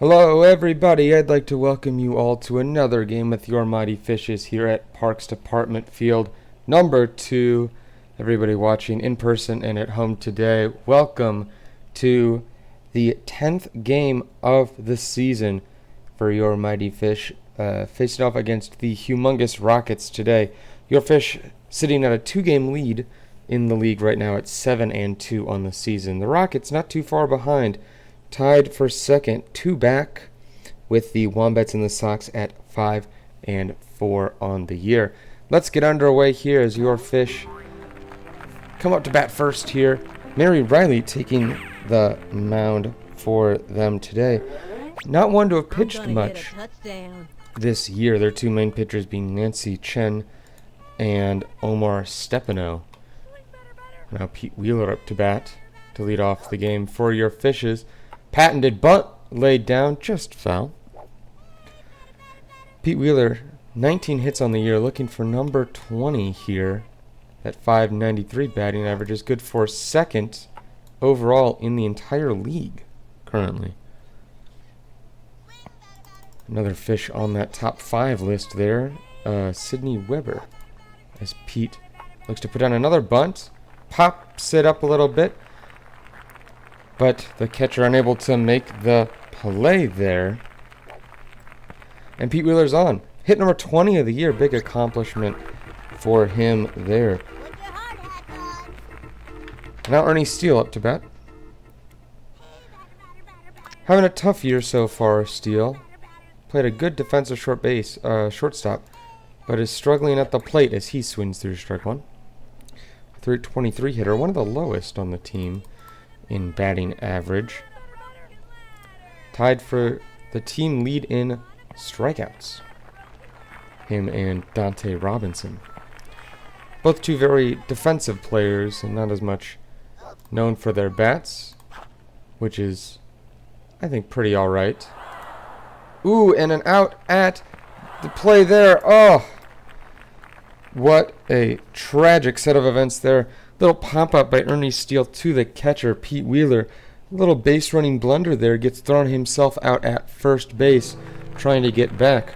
Hello everybody, I'd like to welcome you all to another game with your Mighty Fishes here at Parks Department Field number 2. Everybody watching in person and at home today, welcome to the 10th game of the season for your Mighty Fish, facing off against the Humongous Rockets today. Your Fish sitting at a 2-game lead in the league right now at 7-2 on the season. The Rockets not too far behind, tied for second, 2 back, with the Wombats and the Sox at 5-4 on the year. Let's get underway here as your Fish come up to bat first here. Mary Riley taking the mound for them today. Not one to have pitched much this year. Their two main pitchers being Nancy Chen and Omar Stepano. Now Pete Wheeler up to bat to lead off the game for your Fishes. Patented bunt laid down, just foul. Pete Wheeler, 19 hits on the year, looking for number 20 here at .593 batting average, is good for second overall in the entire league currently. Another Fish on that top 5 list there, Sidney Weber, as Pete looks to put down another bunt, pops it up a little bit, but the catcher unable to make the play there. And Pete Wheeler's on. Hit number 20 of the year. Big accomplishment for him there. Now Ernie Steele up to bat. Having a tough year so far, Steele. Played a good defensive shortstop, but is struggling at the plate as he swings through strike one. 323 hitter, one of the lowest on the team in batting average. Tied for the team lead in strikeouts. Him and Dante Robinson. Both two very defensive players and not as much known for their bats, which is, I think, pretty alright. Ooh, and an out at the play there. Oh! What a tragic set of events there. Little pop-up by Ernie Steele to the catcher, Pete Wheeler. A little base-running blunder there. Gets thrown himself out at first base, trying to get back.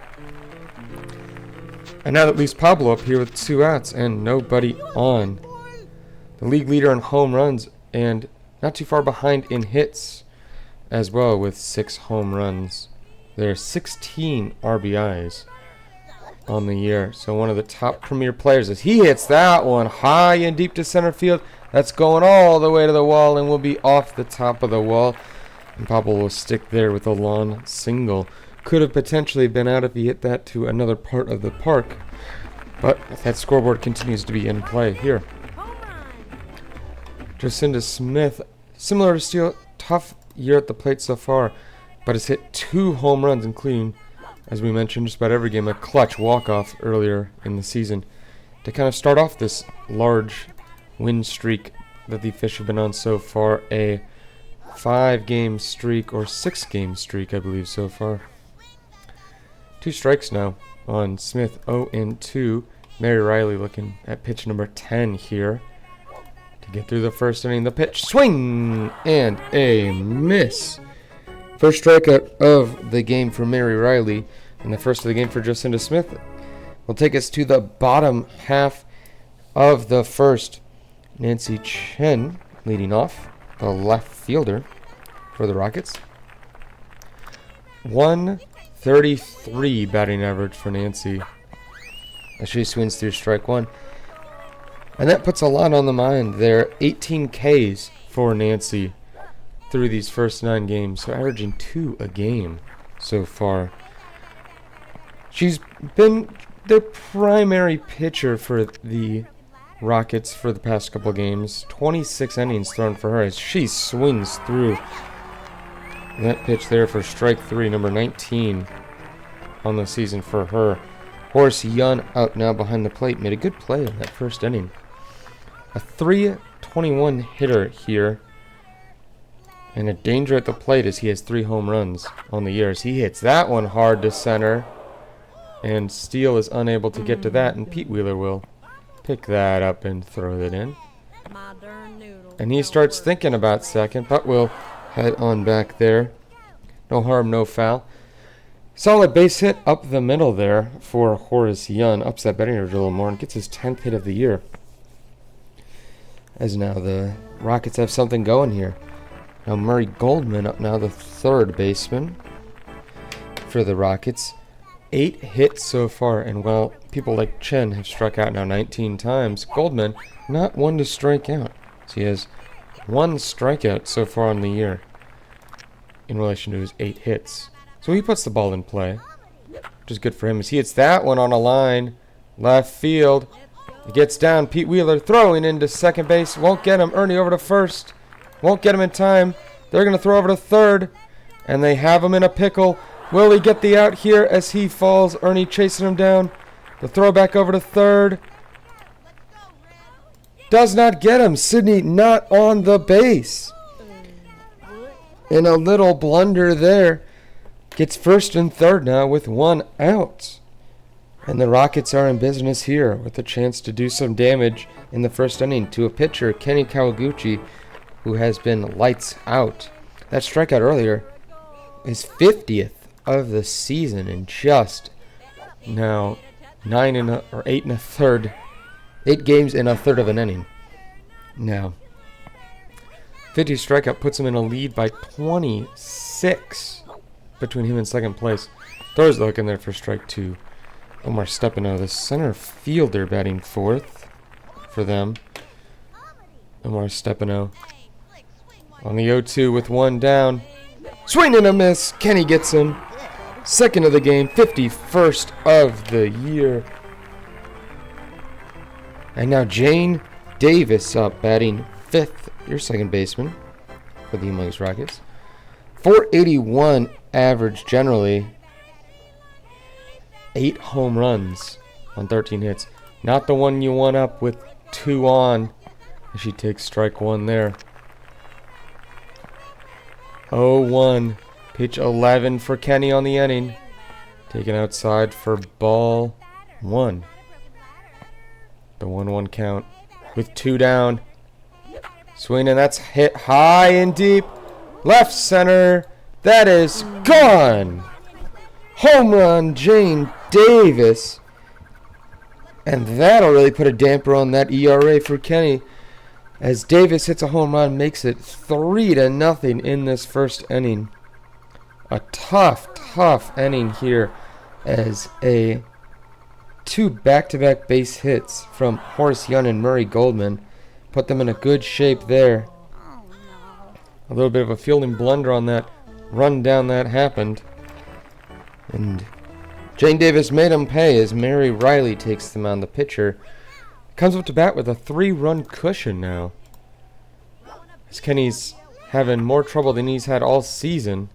And now that leaves Pablo up here with 2 outs and nobody on. The league leader in home runs and not too far behind in hits as well with 6 home runs. There are 16 RBIs on the year. So one of the top premier players as he hits that one high and deep to center field. That's going all the way to the wall and will be off the top of the wall. And Pablo will stick there with a lawn single. Could have potentially been out if he hit that to another part of the park. But that scoreboard continues to be in play here. Jacinda Smith, similar to Steele, tough year at the plate so far, but has hit 2 home runs, including, as we mentioned, just about every game, a clutch walk-off earlier in the season to kind of start off this large win streak that the Fish have been on so far. A 5-game streak, or 6-game streak, I believe, so far. 2 strikes now on Smith, 0-2. Mary Riley looking at pitch number 10 here to get through the first inning. The pitch, swing, and a miss. First strikeout of the game for Mary Riley, and the first of the game for Jacinda Smith will take us to the bottom half of the first. Nancy Chen leading off, the left fielder for the Rockets. 133 batting average for Nancy as she swings through strike one. And that puts a lot on the mind there. 18 Ks for Nancy through these first 9 games, so averaging 2 a game so far. She's been their primary pitcher for the Rockets for the past couple games. 26 innings thrown for her as she swings through that pitch there for strike 3, number 19 on the season for her. Horace Young out now behind the plate, made a good play in that first inning. A .321 hitter here, and a danger at the plate as he has 3 home runs on the year. As he hits that one hard to center, and Steele is unable to get to that, and Pete Wheeler will pick that up and throw it in. And he starts thinking about second, but will head on back there No harm, no foul. Solid base hit up the middle there for Horace Young. Ups that betting average a little more and gets his 10th hit of the year. As now the Rockets have something going here. Now Murray Goldman up now, the third baseman for the Rockets. 8 hits so far, and while people like Chen have struck out now 19 times, Goldman not one to strike out. So he has 1 strikeout so far on the year in relation to his 8 hits. So he puts the ball in play, which is good for him as he hits that one on a line. Left field. It gets down. Pete Wheeler throwing into second base. Won't get him. Ernie over to first. Won't get him in time. They're going to throw over to third. And they have him in a pickle. Will he get the out here as he falls? Ernie chasing him down. The throw back over to third. Does not get him. Sidney not on the base. In a little blunder there. Gets first and third now with 1 out. And the Rockets are in business here with a chance to do some damage in the first inning to a pitcher, Kenny Kawaguchi, who has been lights out. That strikeout earlier is 50th of the season in just now 8 and a third, 8 games in a third of an inning. Now, 50 strikeout puts him in a lead by 26 between him and second place. Throws the hook in there for strike 2. Omar Stepano, the center fielder, batting fourth for them. Omar Stepano on the 0-2 with 1 down. Swing and a miss. Kenny gets him. Second of the game, 51st of the year. And now Jane Davis up, batting 5th, your second baseman for the Humongous Rockets. 481 average generally. 8 home runs on 13 hits. Not the one you want up with 2 on. She takes strike 1 there. 0-1. Pitch 11 for Kenny on the inning. Taken outside for ball 1. The 1-1 count with 2 down. Swing, and that's hit high and deep. Left center. That is gone. Home run, Jane Davis. And that'll really put a damper on that ERA for Kenny, as Davis hits a home run, makes it 3-0 in this first inning. A tough inning here, as 2 back-to-back base hits from Horace Young and Murray Goldman put them in a good shape there. A little bit of a fielding blunder on that run down that happened. And Jane Davis made him pay as Mary Riley takes them on. The pitcher comes up to bat with a 3-run cushion now, as Kenny's having more trouble than he's had all season.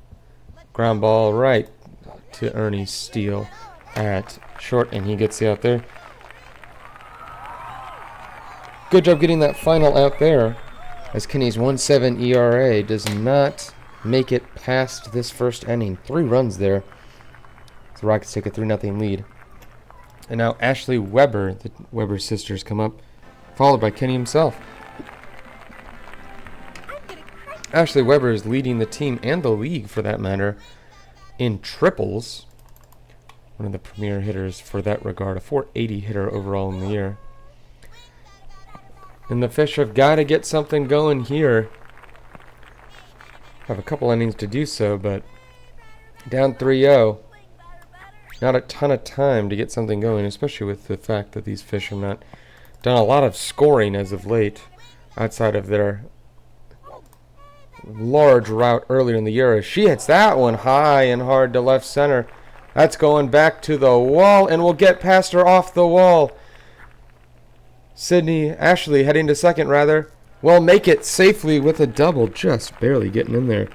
Ground ball right to Ernie Steele at short, and he gets the out there. Good job getting that final out there, as Kenny's 1.7 ERA does not make it past this first inning. 3 runs there. The Rockets take a 3-0 lead. And now Ashley Weber, the Weber sisters, come up, followed by Kenny himself. Ashley Weber is leading the team and the league, for that matter, in triples. One of the premier hitters for that regard, a .480 hitter overall in the year. And the Fish have got to get something going here. Have a couple innings to do so, but down 3-0. Not a ton of time to get something going, especially with the fact that these Fish have not done a lot of scoring as of late, outside of their large rout earlier in the year. As she hits that one high and hard to left center. That's going back to the wall, and will get past her off the wall. Ashley heading to second, rather. Will make it safely with a double, just barely getting in there.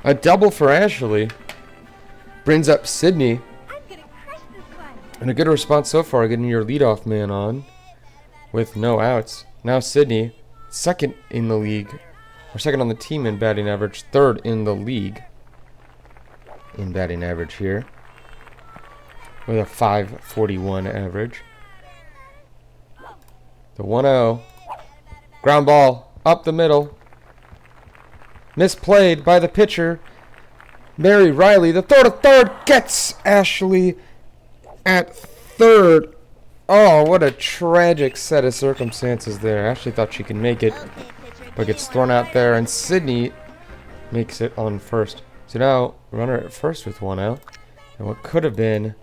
A double for Ashley brings up Sydney. And a good response so far, getting your leadoff man on with no outs. Now Sydney, second in the league, or second on the team in batting average, third in the league in batting average here, with a .541 average. The 1-0. Ground ball up the middle. Misplayed by the pitcher. Mary Riley, the throw to third, gets Ashley at third. Oh, what a tragic set of circumstances there. Ashley thought she could make it, but gets thrown out there, and Sydney makes it on first. So now, runner at first with one out. And what could have been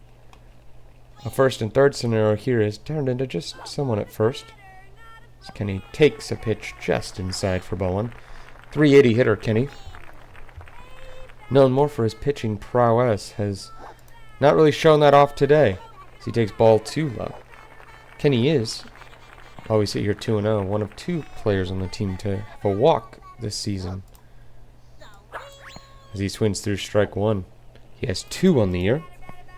a first and third scenario here is turned into just someone at first. As Kenny takes a pitch just inside for ball one. 380 hitter, Kenny. Known more for his pitching prowess, has not really shown that off today, as he takes ball 2 low. Kenny is, while we sit here 2-0, one of 2 players on the team to have a walk this season. As he swings through strike 1. He has 2 on the year.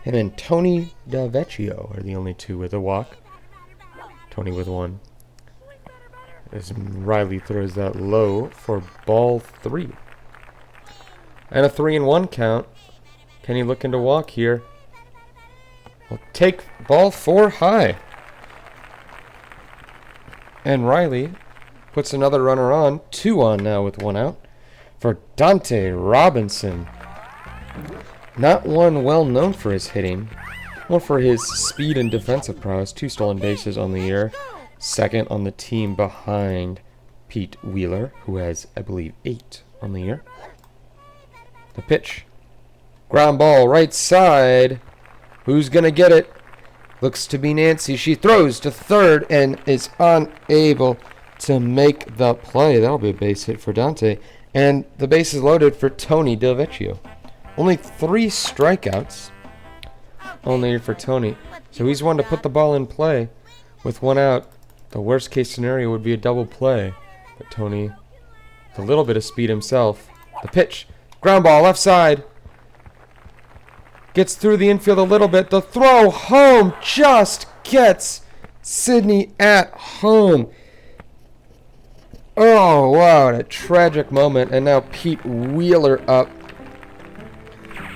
And then Tony DeVecchio are the only 2 with a walk. Tony with 1. As Riley throws that low for ball 3. And a 3-1 count. Kenny looking to walk here. Will take ball 4 high. And Riley puts another runner on. 2 on now with 1 out. For Dante Robinson. Not one well known for his hitting, more for his speed and defensive prowess. 2 stolen bases on the year. Second on the team behind Pete Wheeler, who has, I believe, 8 on the year. The pitch. Ground ball right side. Who's going to get it? Looks to be Nancy. She throws to third and is unable to make the play. That'll be a base hit for Dante. And the base is loaded for Tony DeVecchio. Only 3 strikeouts on the year for Tony. So he's one to put the ball in play with 1 out. The worst case scenario would be a double play. But Tony, with a little bit of speed himself. The pitch. Ground ball left side. Gets through the infield a little bit. The throw home just gets Sydney at home. Oh, wow. What a tragic moment. And now Pete Wheeler up.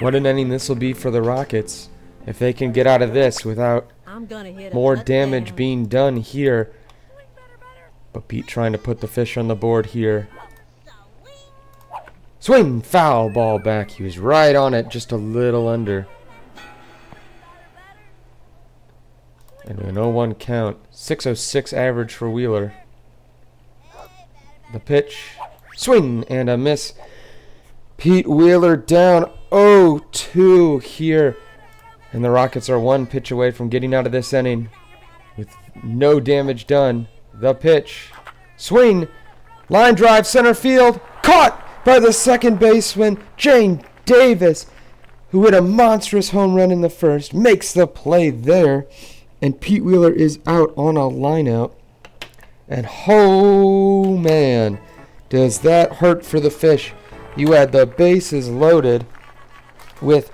What an inning this will be for the Rockets. If they can get out of this without more damage being done here. But Pete trying to put the fish on the board here. Swing, foul, ball back. He was right on it, just a little under. And an 0-1 count. 606 average for Wheeler. The pitch. Swing and a miss. Pete Wheeler down 0-2 here. And the Rockets are 1 pitch away from getting out of this inning with no damage done. The pitch. Swing. Line drive center field. Caught by the second baseman, Jane Davis, who hit a monstrous home run in the first. Makes the play there. And Pete Wheeler is out on a line out. And oh man, does that hurt for the fish. You had the bases loaded with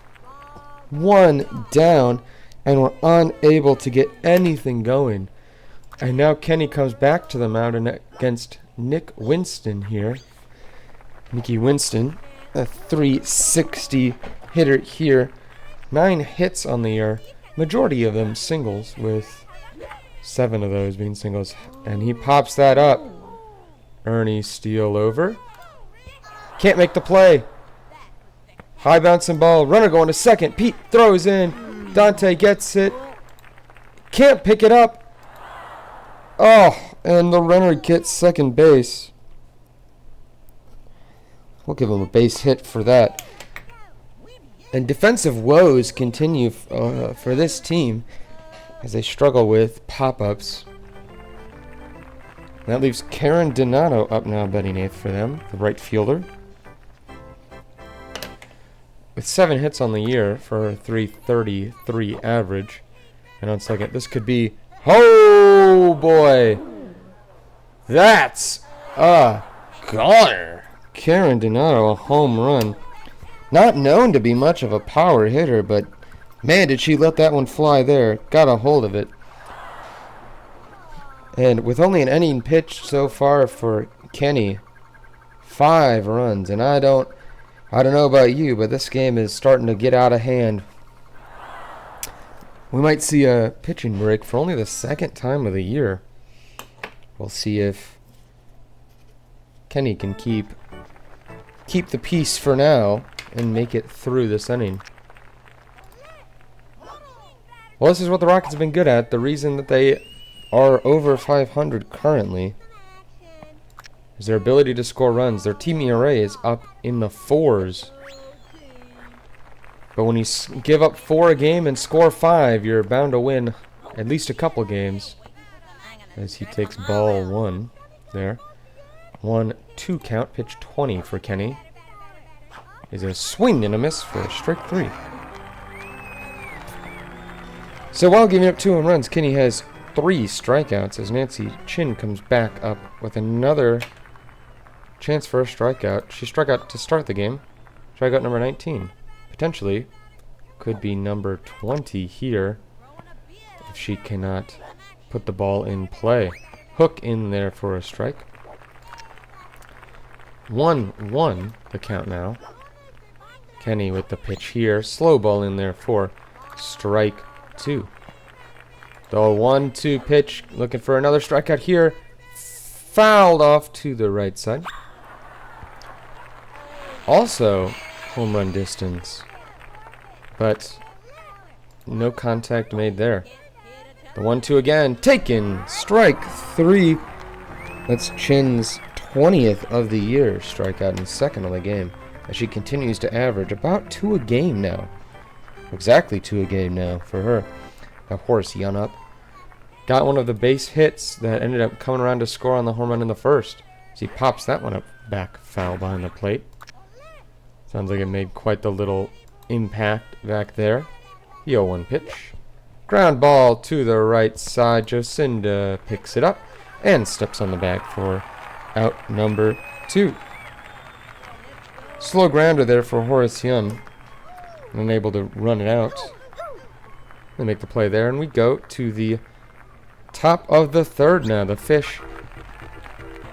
1 down and were unable to get anything going. And now Kenny comes back to the mound against Nick Winston here. Nicky Winston, a 360 hitter here. 9 hits on the year. Majority of them singles, with 7 of those being singles. And he pops that up. Ernie Steele over. Can't make the play. High bouncing ball. Runner going to second. Pete throws in. Dante gets it. Can't pick it up. Oh, and the runner gets second base. We'll give him a base hit for that. And defensive woes continue for this team as they struggle with pop-ups. That leaves Karen Donato up now, batting 8th for them, the right fielder. With 7 hits on the year for a 333 average. And on second, this could be... Oh, boy! That's a goner! Karen Donato, a home run. Not known to be much of a power hitter, but man, did she let that one fly there. Got a hold of it. And with only an inning pitched so far for Kenny, 5 runs. And I don't know about you, but this game is starting to get out of hand. We might see a pitching break for only the 2nd time of the year. We'll see if Kenny can keep the peace for now. and make it through this inning. Well, this is what the Rockets have been good at. The reason that they are over 500 currently is their ability to score runs. Their team ERA is up in the 4s. But when you give up 4 a game and score 5, you're bound to win at least a couple games. As he takes ball 1 there. 1-2 count, pitch 20 for Kenny. Is a swing and a miss for strike 3. So while giving up 2 home runs, Kenny has 3 strikeouts as Nancy Chin comes back up with another chance for a strikeout. She struck out to start the game. Strikeout number 19. Potentially could be number 20 here if she cannot put the ball in play. Hook in there for a strike. 1-1 the count now. Kenny with the pitch here. Slow ball in there for strike 2. The 1-2 pitch, looking for another strikeout here. Fouled off to the right side. Also, home run distance. But no contact made there. The 1-2 again. Taken. Strike 3. That's Chin's 20th of the year strikeout and 2nd of the game. As she continues to average about 2 a game now. Exactly 2 a game now for her. Now Horace Young up. Got one of the base hits that ended up coming around to score on the home run in the 1st. So he pops that one up back foul behind the plate. Sounds like it made quite the little impact back there. The 0-1 pitch. Ground ball to the right side. Jocinda picks it up and steps on the bag for out number 2. Slow grounder there for Horace Young. Unable to run it out. They make the play there, and we go to the top of the 3rd now. The Fish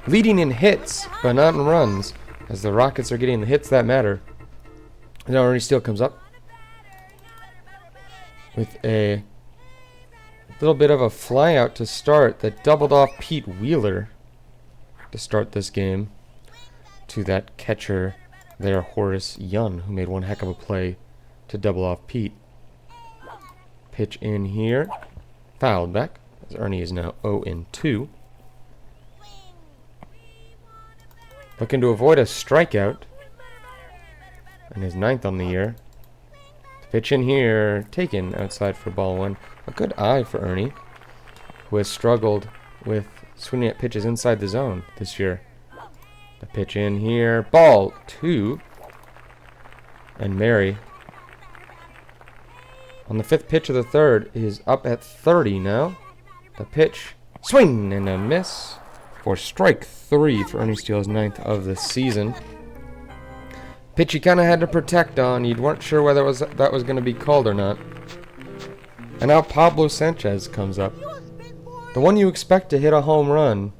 leading in hits, but not in runs, as the Rockets are getting the hits that matter. Now Ernie Steele comes up with a little bit of a fly out to start that doubled off Pete Wheeler to start this game to that catcher there, Horace Young, who made one heck of a play to double off Pete. Pitch in here. Fouled back, as Ernie is now 0-2. Looking to avoid a strikeout. And his 9th on the year. Pitch in here. Taken outside for ball 1. A good eye for Ernie, who has struggled with swinging at pitches inside the zone this year. The pitch in here. Ball 2. And Mary, on the 5th pitch of the 3rd, is up at 30 now. The pitch. Swing and a miss for strike 3 for Ernie Steele's 9th of the season. Pitch he kind of had to protect on. You weren't sure whether that was going to be called or not. And now Pablo Sanchez comes up. The one you expect to hit a home run.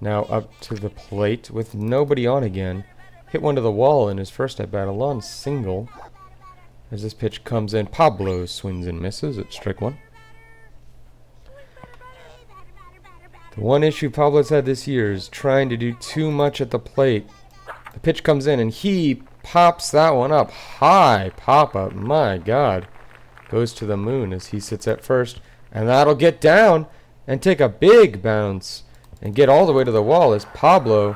Now up to the plate with nobody on again. Hit one to the wall in his first at-bat. A lawn single. As this pitch comes in, Pablo swings and misses at strike 1. The one issue Pablo's had this year is trying to do too much at the plate. The pitch comes in and he pops that one up. High pop-up, my God. Goes to the moon as he sits at first. And that'll get down and take a big bounce and get all the way to the wall as Pablo,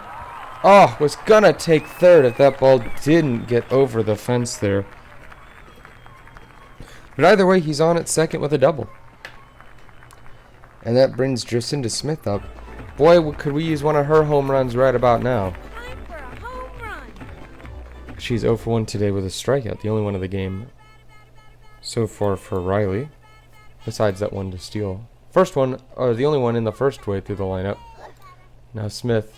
was gonna take 3rd if that ball didn't get over the fence there. But either way, he's on at 2nd with a double. And that brings Jocinda Smith up. Boy, could we use one of her home runs right about now. She's 0 for 1 today with a strikeout, the only one of the game so far for Riley, besides that one to Steele. First one, or the only one in the first way through the lineup. Now Smith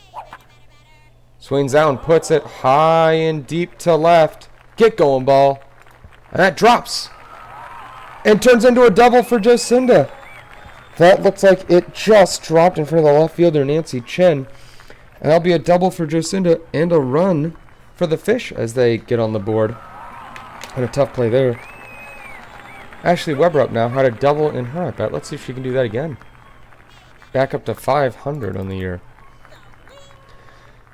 swings out and puts it high and deep to left. Get going, ball. And that drops. And turns into a double for Jocinda. That looks like it just dropped in front of the left fielder, Nancy Chen. And that'll be a double for Jocinda and a run for the Fish as they get on the board. And a tough play there. Ashley Weber up now, had a double in her at bat. Let's see if she can do that again. Back up to 500 on the year.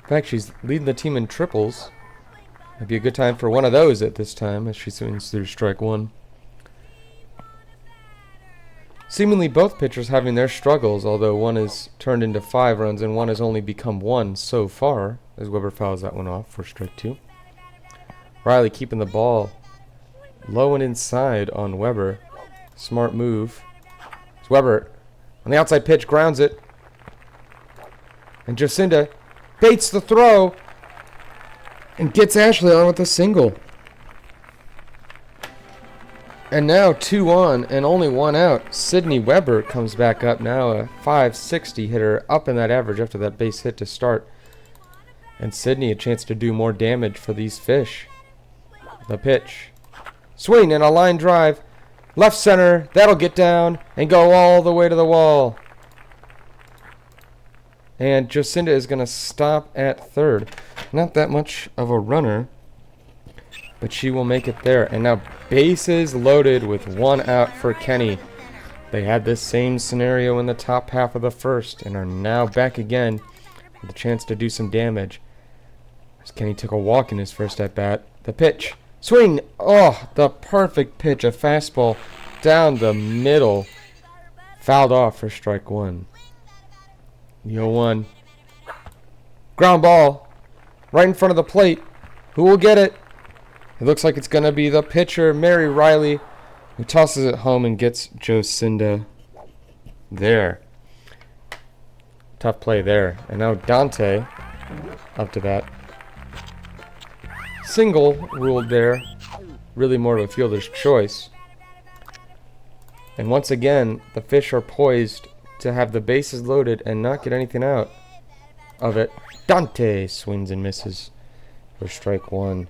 In fact, she's leading the team in triples It'd be a good time for one of those at this time as she swings through strike one. Seemingly both pitchers having their struggles, although one has turned into 5 runs and one has only become 1 so far, as Weber fouls that one off for strike 2. Riley keeping the ball low and inside on Weber. Smart move. It's Weber on the outside pitch, grounds it. And Jacinda baits the throw and gets Ashley on with a single. And now 2 on and only 1 out. Sydney Weber comes back up now, a .560 hitter, up in that average after that base hit to start. And Sydney a chance to do more damage for these fish. The pitch. Swing and a line drive. Left center. That'll get down and go all the way to the wall. And Jacinda is going to stop at third. Not that much of a runner, but she will make it there. And now bases loaded with 1 out for Kenny. They had this same scenario in the top half of the first and are now back again with a chance to do some damage. As Kenny took a walk in his first at bat. The pitch. Swing. Oh, the perfect pitch. A fastball down the middle. Fouled off for strike 1. The 0-1. Ground ball. Right in front of the plate. Who will get it? It looks like it's going to be the pitcher, Mary Riley, who tosses it home and gets Jacinda there. Tough play there. And now Dante up to bat. Single ruled there. Really more of a fielder's choice. And once again, the fish are poised to have the bases loaded and not get anything out of it. Dante swings and misses for strike 1.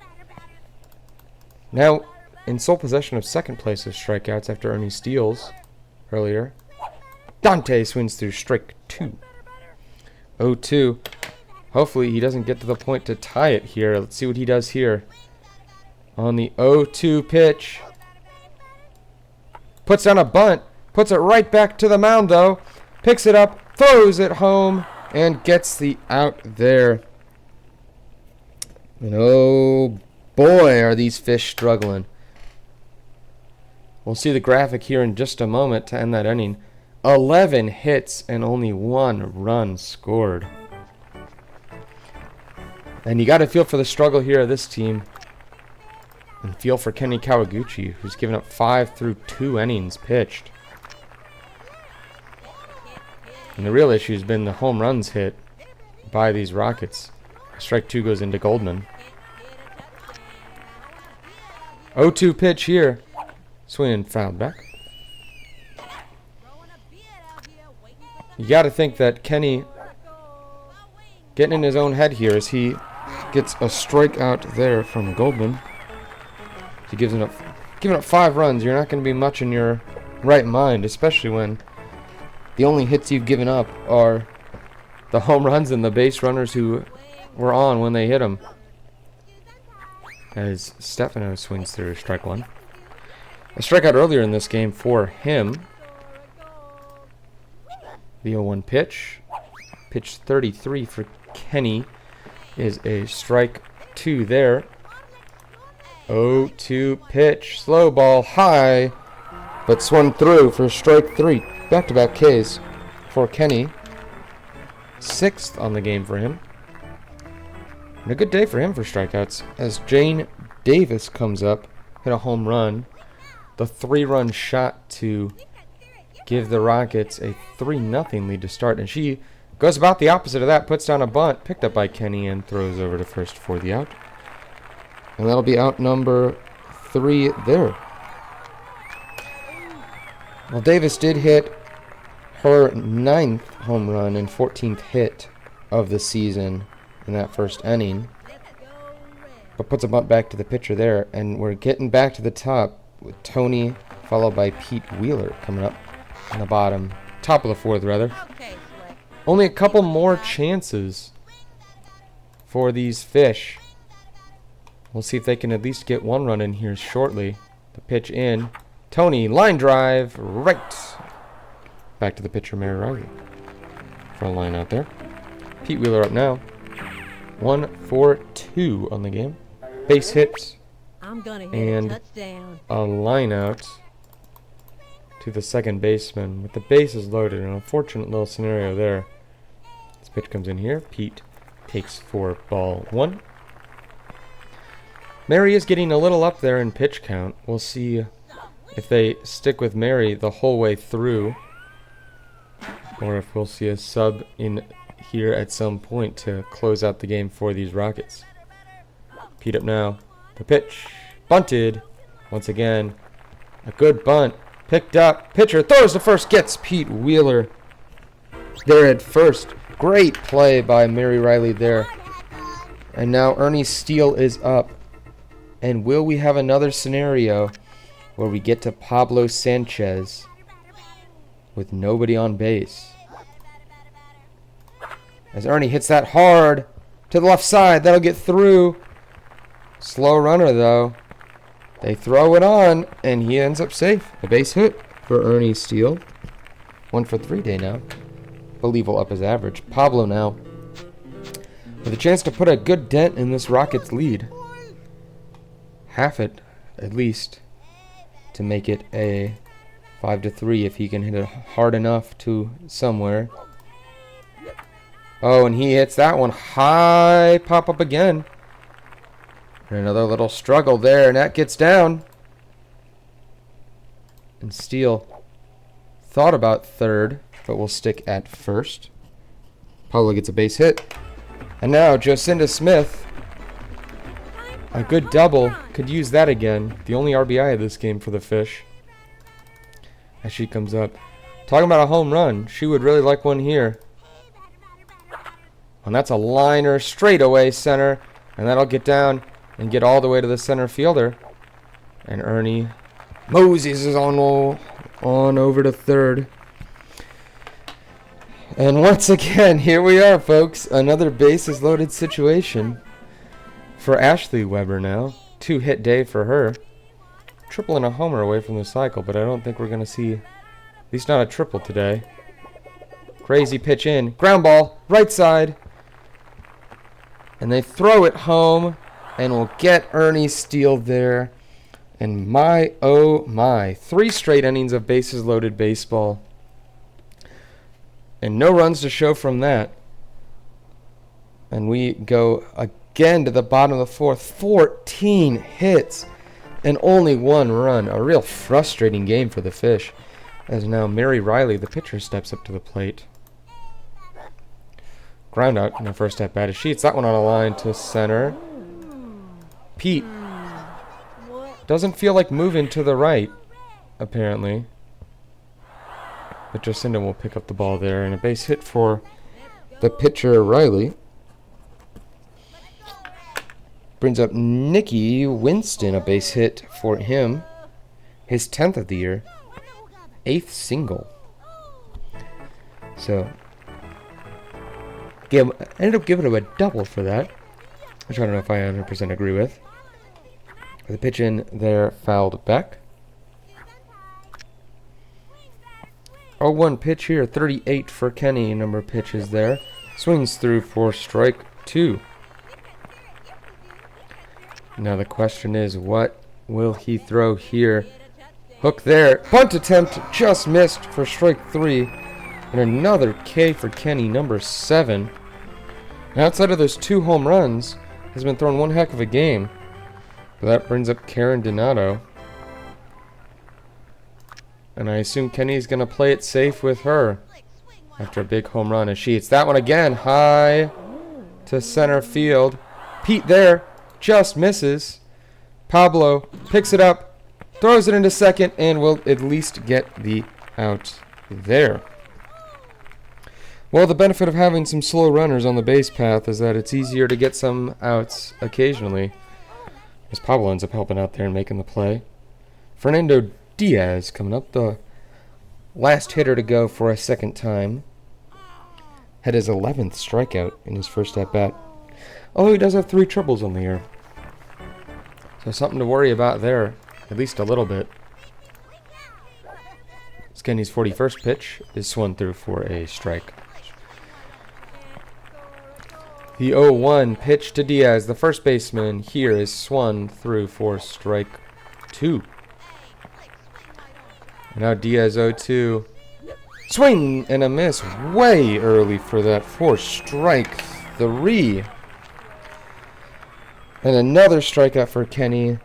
Now, in sole possession of second place of strikeouts after Ernie steals earlier, Dante swings through strike 2. 0-2. Hopefully he doesn't get to the point to tie it here. Let's see what he does here. On the 0-2 pitch. Puts down a bunt. Puts it right back to the mound, though. Picks it up, throws it home, and gets the out there. And oh boy, are these fish struggling. We'll see the graphic here in just a moment to end that inning. 11 hits and only 1 run scored. And you got to feel for the struggle here of this team. And feel for Kenny Kawaguchi, who's given up 5 through 2 innings pitched. And the real issue has been the home runs hit by these Rockets. Strike 2 goes into Goldman. 0-2 pitch here. Swing and fouled back. You got to think that Kenny getting in his own head here as he gets a strikeout there from Goldman. He giving up 5 runs. You're not going to be much in your right mind, especially when the only hits you've given up are the home runs and the base runners who were on when they hit them. As Stefano swings through strike 1. A strikeout earlier in this game for him. The 0-1 pitch. Pitch 33 for Kenny is a strike 2 there. 0-2 pitch. Slow ball high, but swung through for strike 3. Back-to-back Ks for Kenny. 6th on the game for him. And a good day for him for strikeouts as Jane Davis comes up, hit a home run. The 3-run shot to give the Rockets a 3-0 lead to start. And she goes about the opposite of that, puts down a bunt, picked up by Kenny, and throws over to first for the out. And that'll be out number 3 there. Well, Davis did hit her 9th home run and 14th hit of the season in that first inning. But puts a bunt back to the pitcher there. And we're getting back to the top with Tony followed by Pete Wheeler coming up on the bottom. Top of the 4th, rather. Only a couple more chances for these fish. We'll see if they can at least get 1 run in here shortly. The pitch in. Tony, line drive, right. Back to the pitcher, Mary Riley. For a line out there. Pete Wheeler up now. 1-4-2 on the game. base hit I'm gonna hit and a touchdown. a line out to the second baseman with the bases loaded. An unfortunate little scenario there. This pitch comes in here. Pete takes for ball one. Mary is getting a little up there in pitch count. We'll see if they stick with Mary the whole way through, or if we'll see a sub in here at some point to close out the game for these Rockets. Pete up now. The pitch. Bunted. Once again, a good bunt. Picked up. Pitcher throws to first. Gets Pete Wheeler there at first. Great play by Mary Riley there. And now Ernie Steele is up. And will we have another scenario where we get to Pablo Sanchez with nobody on base? As Ernie hits that hard to the left side, that'll get through. Slow runner though. They throw it on, and he ends up safe. A base hit for Ernie Steele. 1 for 3 day now. Believe will up his average. Pablo now with a chance to put a good dent in this Rockets lead. Half it, at least, to make it a 5-3 if he can hit it hard enough to somewhere. Oh, and he hits that one high. Pop up again. And another little struggle there, and that gets down. And Steele thought about third, but will stick at first. Pablo gets a base hit. And now Jocinda Smith, a good double, could use that again. The only RBI of this game for the Fish. As she comes up. Talking about a home run. She would really like one here. And that's a liner straight away center. And that'll get down and get all the way to the center fielder. And Ernie Moses is on over to third. And once again, here we are, folks. Another bases loaded situation for Ashley Weber now. 2-hit day for her. Triple and a homer away from the cycle, but I don't think we're going to see, at least not a triple today. Crazy pitch in. Ground ball, right side. And they throw it home, and we'll get Ernie Steele there. And my, oh my, 3 straight innings of bases loaded baseball. And no runs to show from that. And we go again to the bottom of the fourth. 14 hits and only 1 run. A real frustrating game for the Fish. As now Mary Riley, the pitcher, steps up to the plate. Ground out in the first at bat. She hits that one on a line to center. Pete doesn't feel like moving to the right, apparently. But Jocinda will pick up the ball there. And a base hit for the pitcher, Riley. Brings up Nicky Winston, a base hit for him. His 10th of the year. 8th single. So, I ended up giving him a double for that, which I don't know if I 100% agree with. The pitch in there fouled back. 0-1 pitch here. 38 for Kenny. Number of pitches there. Swings through for strike 2. Now the question is, what will he throw here? Hook there. Bunt attempt just missed for strike 3. And another K for Kenny, number 7. And outside of those 2 home runs, has been throwing one heck of a game. But that brings up Karen Donato. And I assume Kenny's going to play it safe with her after a big home run as she hits that one again high to center field. Pete there just misses. Pablo picks it up, throws it into second, and will at least get the out there. Well, the benefit of having some slow runners on the base path is that it's easier to get some outs occasionally, as Pablo ends up helping out there and making the play. Fernando Diaz coming up, the last hitter to go for a second time. Had his 11th strikeout in his first at-bat. Although he does have 3 triples on the year. So something to worry about there, at least a little bit. Kenny's 41st pitch is swung through for a strike. The 0-1 pitch to Diaz, the first baseman, here is swung through for strike 2. And now Diaz 0-2. Swing and a miss way early for that for strike 3. And another strikeout for Kenny.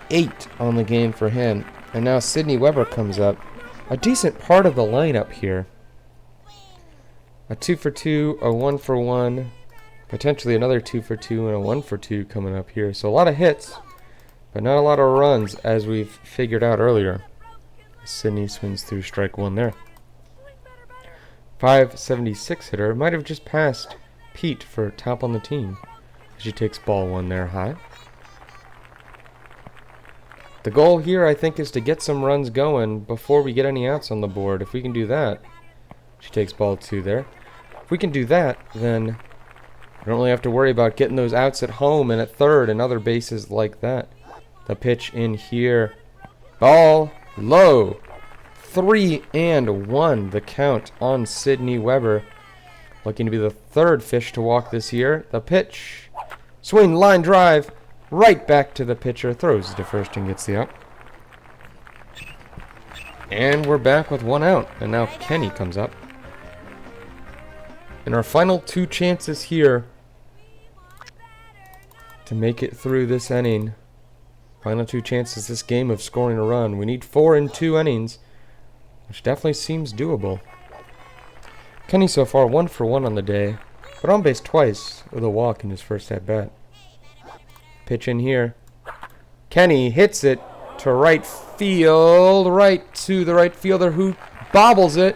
8 on the game for him. And now Sidney Weber comes up. A decent part of the lineup here. A 2 for 2, a 1 for 1, potentially another 2 for 2 and a 1 for 2 coming up here. So a lot of hits, but not a lot of runs as we've figured out earlier. Sidney swings through strike 1 there. 576 hitter, might have just passed Pete for top on the team. She takes ball 1 there high. The goal here, I think, is to get some runs going before we get any outs on the board. If we can do that, she takes ball 2 there. If we can do that, then we don't really have to worry about getting those outs at home and at third and other bases like that. The pitch in here. Ball low. 3-1 the count on Sidney Weber. Looking to be the third fish to walk this year. The pitch. Swing, line drive. Right back to the pitcher. Throws to first and gets the out. And we're back with 1 out. And now Kenny comes up. And our final 2 chances here to make it through this inning. Final 2 chances this game of scoring a run. We need 4 in 2 innings, which definitely seems doable. Kenny so far 1 for 1 on the day, but on base twice with a walk in his first at bat. Pitch in here. Kenny hits it to right field, right to the right fielder who bobbles it,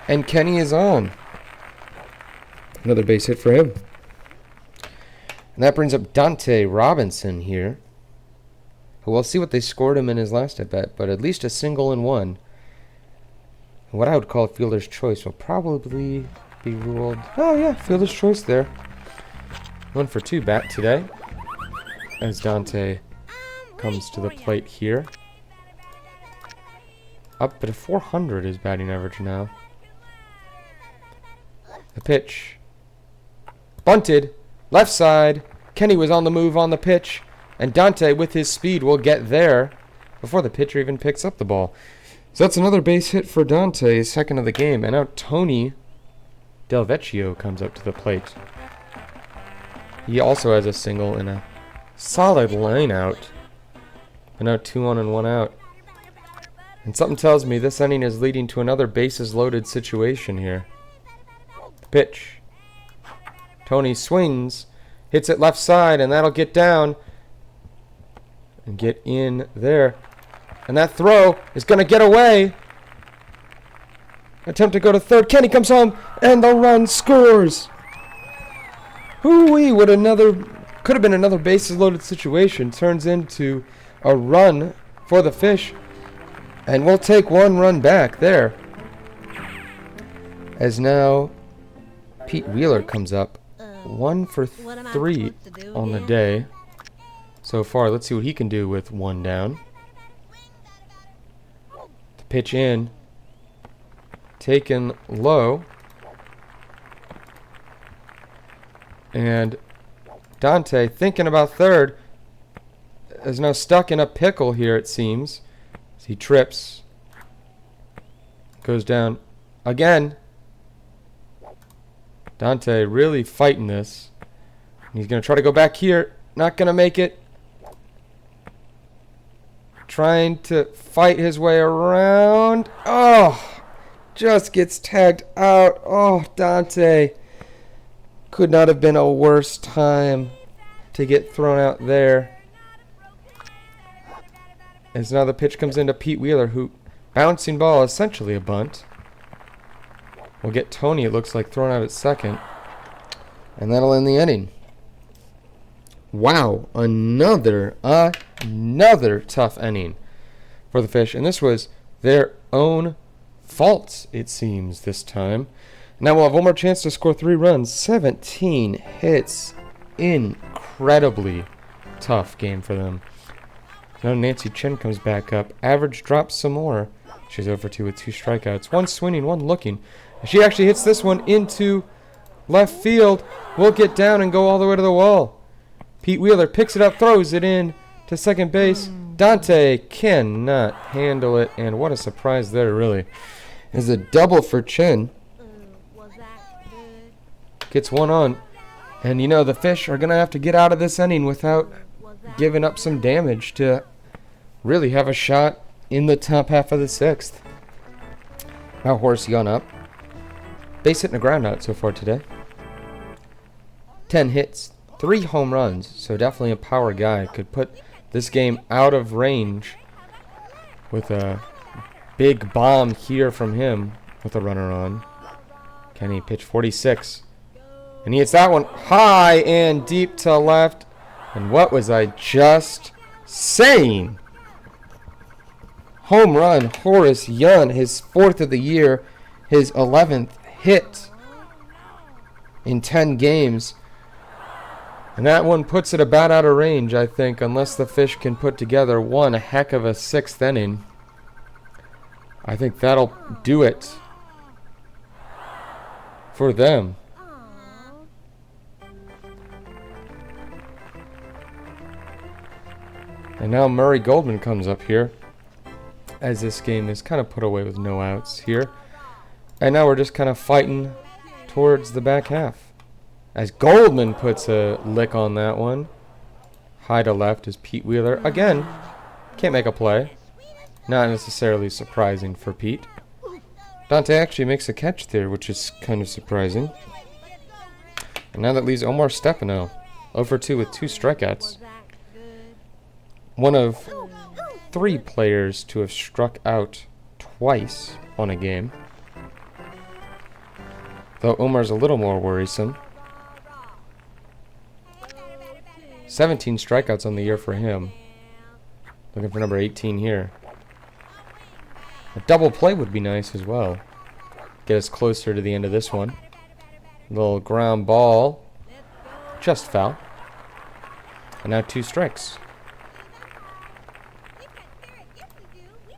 and Kenny is on. Another base hit for him. And that brings up Dante Robinson here. We'll see what they scored him in his last at bat, but at least a single and 1. What I would call a fielder's choice will probably be ruled. Oh yeah, fielder's choice there. 1 for 2 bat today. As Dante comes to the plate here. Up at a 400 is batting average now. The pitch. Bunted, left side. Kenny was on the move on the pitch, and Dante with his speed will get there before the pitcher even picks up the ball. So that's another base hit for Dante, second of the game. And now Tony Del Vecchio comes up to the plate. He also has a single and a solid line out. And now 2 on and 1 out. And something tells me this inning is leading to another bases loaded situation here. Pitch. Tony swings, hits it left side, and that'll get down and get in there. And that throw is going to get away. Attempt to go to third. Kenny comes home, and the run scores. Hoo-wee, could have been another bases loaded situation. Turns into a run for the Fish. And we'll take 1 run back there. As now Pete Wheeler comes up. 1 for 3 on the day so far. Let's see what he can do with 1 down. The pitch in. Taken low. And Dante, thinking about third, is now stuck in a pickle here, it seems. As he trips. Goes down again. Dante really fighting this. He's going to try to go back here. Not going to make it. Trying to fight his way around. Oh, just gets tagged out. Oh, Dante. Could not have been a worse time to get thrown out there. As now the pitch comes into Pete Wheeler, who bouncing ball, essentially a bunt. We'll get Tony, it looks like, thrown out at second. And that'll end the inning. Wow, another tough inning for the Fish. And this was their own fault, it seems, this time. Now we'll have one more chance to score 3 runs. 17 hits. Incredibly tough game for them. Now Nancy Chen comes back up. Average drops some more. She's over 2 with 2 strikeouts. 1 swinging, 1 looking. She actually hits this one into Left field will get down and go all the way to the wall. Pete Wheeler picks it up, throws it in to second base. Dante cannot handle it, and what a surprise there, really. Is a double for Chen. Gets one on. And, you know, the Fish are going to have to get out of this inning without giving up some damage to really have a shot in the top half of the sixth. Now Horace Young up. Base hit and a ground out so far today. 10 hits, 3 home runs, so definitely a power guy. Could put this game out of range with a big bomb here from him with a runner on. Kenny pitch 46. And he hits that one high and deep to left. And what was I just saying? Home run, Horace Young, his 4th of the year, his 11th hit in 10 games. And that one puts it about out of range, I think, unless the Fish can put together one heck of a 6th inning. I think that'll do it for them. And now Murray Goldman comes up here, as this game is kind of put away with no outs here. And now we're just kind of fighting towards the back half. As Goldman puts a lick on that one. High to left is Pete Wheeler. Again, can't make a play. Not necessarily surprising for Pete. Dante actually makes a catch there, which is kind of surprising. And now that leaves Omar Stefano 0 for 2 with 2 strikeouts. One of 3 players to have struck out twice on a game. Though Omar's a little more worrisome. 17 strikeouts on the year for him. Looking for number 18 here. A double play would be nice as well. Get us closer to the end of this one. Little ground ball. Just foul. And now 2 strikes.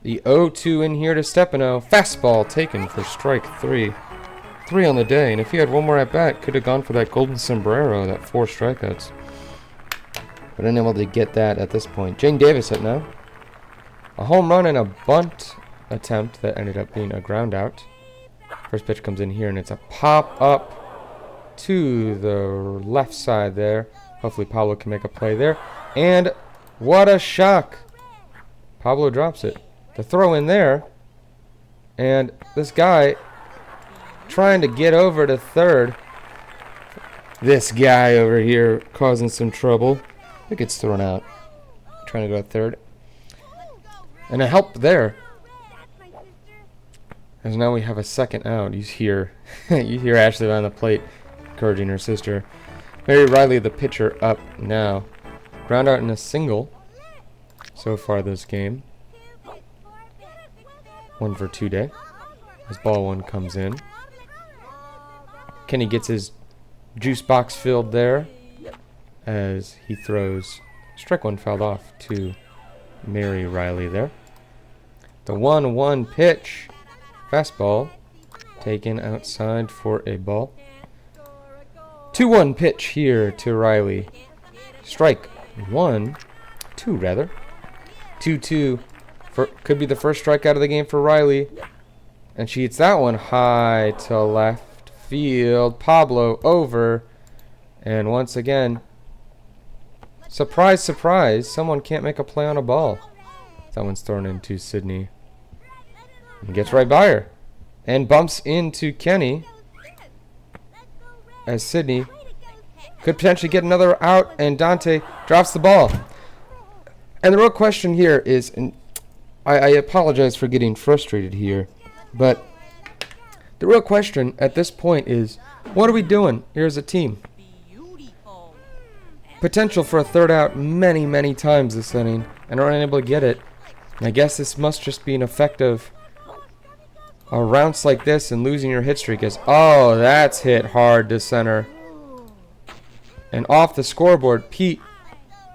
The 0-2 in here to Stefano. Fastball taken for strike 3. 3 on the day. And if he had one more at bat, could have gone for that golden sombrero, that 4 strikeouts. But unable to get that at this point. Jane Davis up now. A home run and a bunt attempt that ended up being a ground out. First pitch comes in here and it's a pop up to the left side there. Hopefully Pablo can make a play there. And what a shock. Pablo drops it. The throw in there. And this guy trying to get over to third. This guy over here causing some trouble. It gets thrown out. Trying to go to third. And a help there. As now we have a second out. You hear Ashley on the plate encouraging her sister. Mary Riley, the pitcher, up now. Ground out in a single so far this game. 1 for 2 day. As ball 1 comes in. Kenny gets his juice box filled there. As he throws strike 1 fouled off to Mary Riley there. The 1-1 pitch. Fastball taken outside for a ball. 2-1 pitch here to Riley. Strike 1. 2 rather. 2-2. Could be the first strikeout of the game for Riley. And she hits that one high to left field. Pablo over. And once again, surprise, surprise, someone can't make a play on a ball. That one's thrown into Sydney. And gets right by her. And bumps into Kenny. As Sydney could potentially get another out. And Dante drops the ball. And the real question here is, and I apologize for getting frustrated here, but the real question at this point is, what are we doing here as a team? Potential for a third out many, many times this inning, and are unable to get it. And I guess this must just be an effect of a bounce like this and losing your hit streak. Is, oh, that's hit hard to center. And off the scoreboard, Pete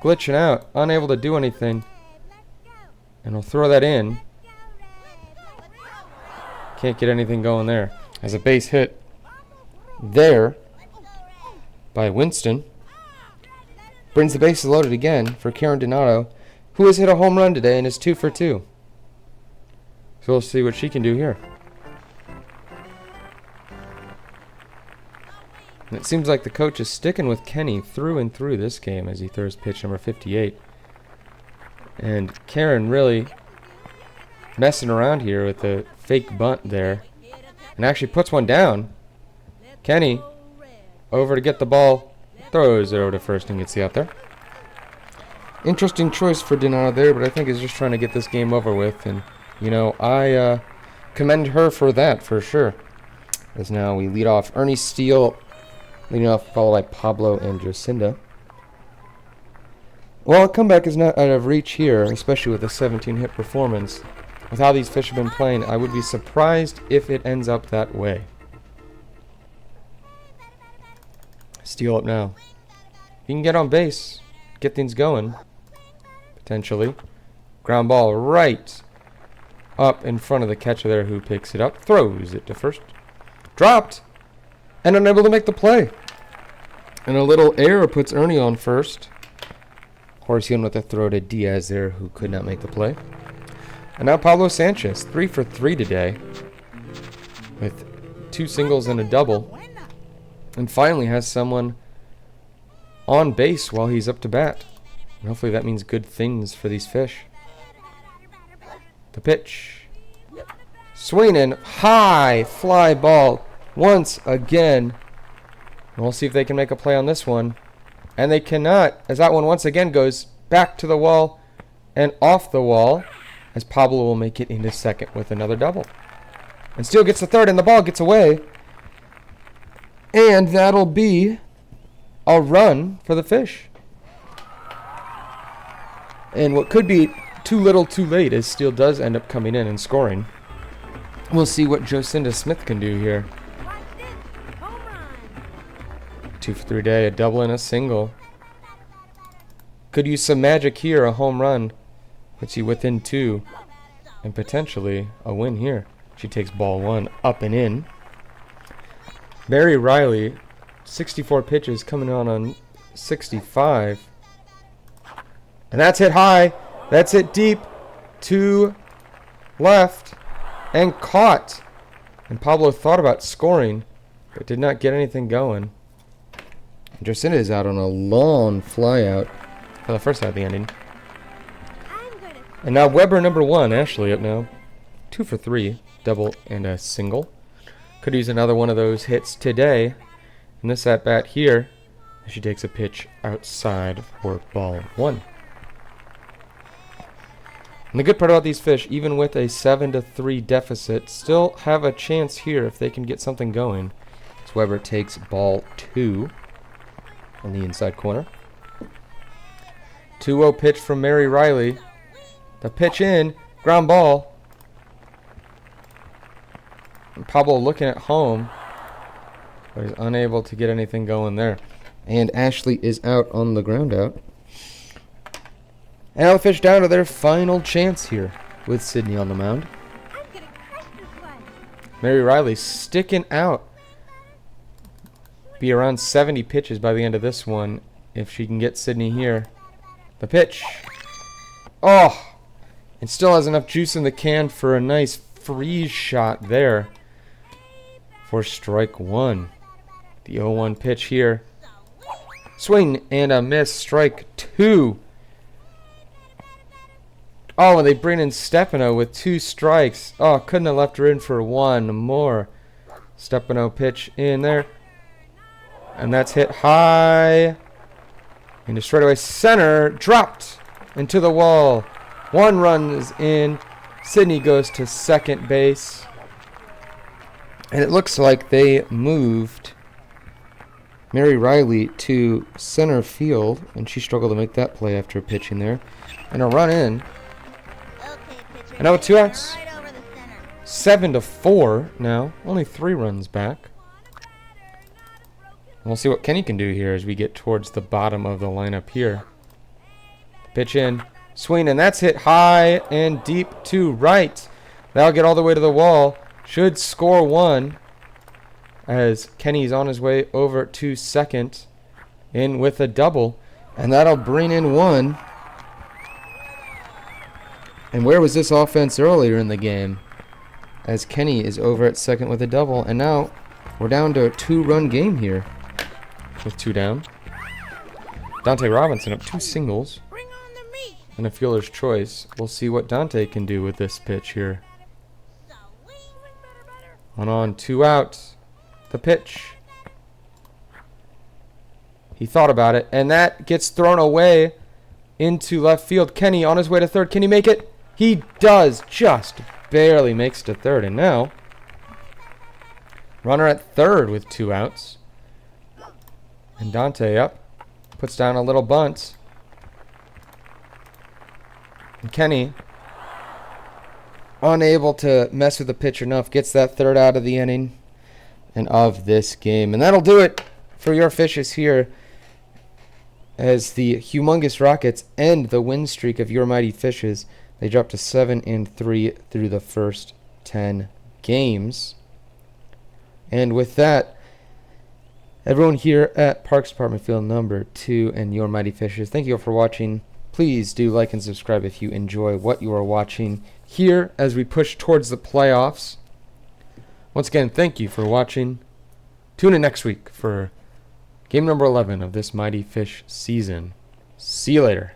glitching out, unable to do anything. And we'll throw that in. Can't get anything going there. As a base hit there by Winston. Brings the bases loaded again for Karen Donato, who has hit a home run today and is 2 for 2. So we'll see what she can do here. And it seems like the coach is sticking with Kenny through and through this game as he throws pitch number 58. And Karen really messing around here with the fake bunt there. And actually puts one down. Kenny over to get the ball. Throws it over to first and gets the out there. Interesting choice for Donato there, but I think he's just trying to get this game over with. And, you know, I commend her for that for sure. As now we lead off Ernie Steele, leading off, followed by Pablo and Jocinda. Well, a comeback is not out of reach here, especially with a 17-hit performance. With how these fish have been playing, I would be surprised if it ends up that way. Steele up now. He can get on base, get things going, potentially. Ground ball right up in front of the catcher there, who picks it up, throws it to first. Dropped, and unable to make the play. And a little error puts Ernie on first. Horseon with a throw to Diaz there, who could not make the play. And now Pablo Sanchez, 3 for 3 today, with 2 singles and a double. And finally has someone on base while he's up to bat. And hopefully that means good things for these fish. The pitch. Swing and high fly ball once again. And we'll see if they can make a play on this one. And they cannot, as that one once again goes back to the wall and off the wall, as Pablo will make it into second with another double. And Steele gets the third, and the ball gets away. And that'll be a run for the fish. And what could be too little too late, as Steele does end up coming in and scoring. We'll see what Jocinda Smith can do here. 2 for 3 day, a double and a single. Could use some magic here, a home run. Puts you within 2. And potentially a win here. She takes ball 1 up and in. Mary Riley, 64 pitches, coming on 65. And that's hit high. That's hit deep to left and caught. And Pablo thought about scoring, but did not get anything going. Jocinda is out on a long fly out for the first half of the inning. And now Weber number 1, Ashley up now. 2 for 3, double and a single. Could use another one of those hits today. And this at bat here, she takes a pitch outside for ball 1. And the good part about these fish, even with a 7-3 deficit, still have a chance here if they can get something going. As Weber takes ball 2 in the inside corner. 2-0 pitch from Mary Riley. The pitch in, ground ball. And Pablo looking at home, but he's unable to get anything going there. And Ashley is out on the ground out. And now the fish down to their final chance here with Sydney on the mound. Mary Riley sticking out. Be around 70 pitches by the end of this one if she can get Sydney here. The pitch. Oh! And still has enough juice in the can for a nice freeze shot there for strike 1. The 0-1 pitch here. Swing and a miss. Strike 2. Oh, and they bring in Stefano with 2 strikes. Oh, couldn't have left her in for one more. Stefano pitch in there. And that's hit high. Into straightaway center. Dropped into the wall. 1 run is in. Sydney goes to second base. And it looks like they moved Mary Riley to center field. And she struggled to make that play after pitching there. And a run in. And now with 2 outs. 7-4 now. Only 3 runs back. And we'll see what Kenny can do here as we get towards the bottom of the lineup here. Pitch in. Swing, and that's hit high and deep to right. That'll get all the way to the wall. Should score 1 as Kenny's on his way over to second. in with a double, and that'll bring in one. And where was this offense earlier in the game? As Kenny is over at second with a double, and now we're down to a 2-run game here with 2 down. Dante Robinson up 2 singles and a fielder's choice. We'll see what Dante can do with this pitch here. 1 on, 2 out. The pitch. He thought about it, and that gets thrown away into left field. Kenny on his way to third. Can he make it? He does. Just barely makes to third. And now, runner at third with 2 outs. And Dante up. Puts down a little bunt. And Kenny, unable to mess with the pitch enough, gets that 3rd out of the inning and of this game. And that'll do it for your Fishes here as the Humongous Rockets end the win streak of your Mighty Fishes. They drop to 7-3 through the first 10 games. And with that, everyone here at Parks Department Field number 2 and your Mighty Fishes, thank you all for watching. Please do like and subscribe if you enjoy what you are watching here as we push towards the playoffs. Once again, thank you for watching. Tune in next week for game number 11 of this Mighty Fish season. See you later.